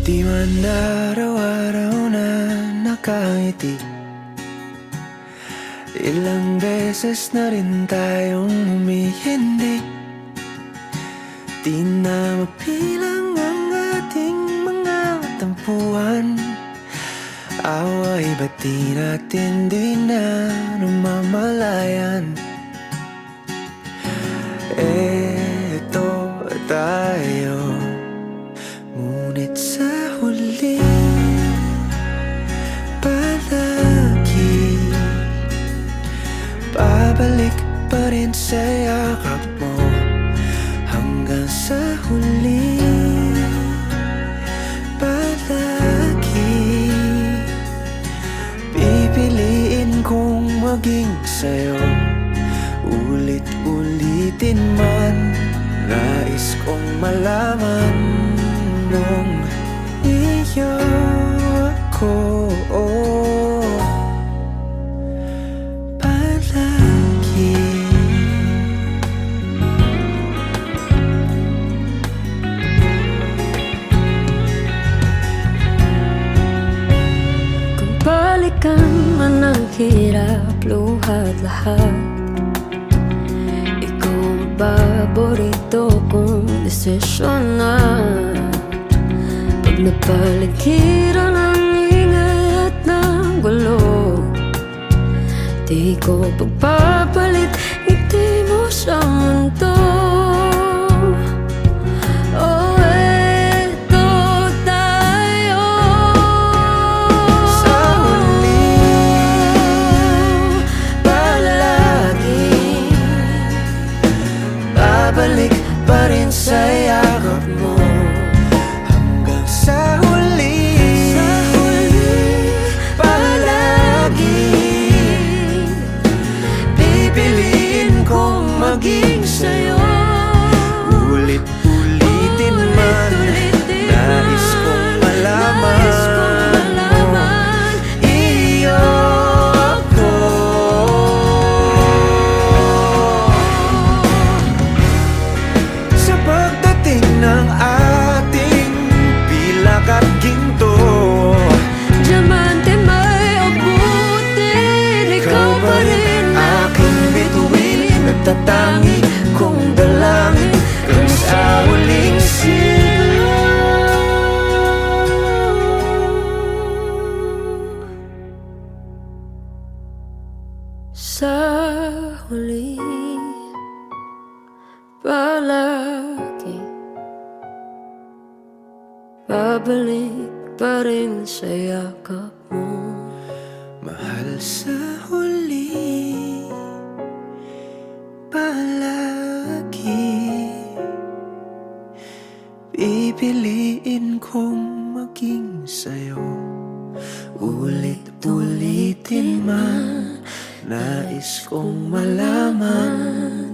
Di man araw-araw na nakangiti, ilang beses na rin tayong humihindi. Di na mapilang ang ating mga tampuhan. Away ba't di natin di na namamalayan? Eto tayo, ngunit sa huli palagi babalik pa rin sa yakap mo. Hanggang sa huli palagi pipiliin kong maging sa'yo. Ulit-ulitin man, nais kong malaman mong iyo ako palagi. Kung balikan man ang hirap, luhat lahat, paborito kong desisyon na pag napaligiran ang ingay at ng gulo, di ko pagpapalit ngiti mo sa mundo. Oh, eto tayo sa huli palagi babalik pa rin sa yakap mo. Hanggang sa huli palagi pipiliin kong maging sa'yo. Ulit-ulitin man, nais kong malaman iyo ako. Sa pagdating ng ating pilak at ginto, diamante may abutin, ikaw pa rin aking bituin. Nagtatangi kong dalangin kung sa huling sigaw. sa huli palagi babalik pa rin sa yakap mo. Mahal, sa huli palagi pipiliin kong maging sa'yo. Ulit-ulitin man, nais kong malaman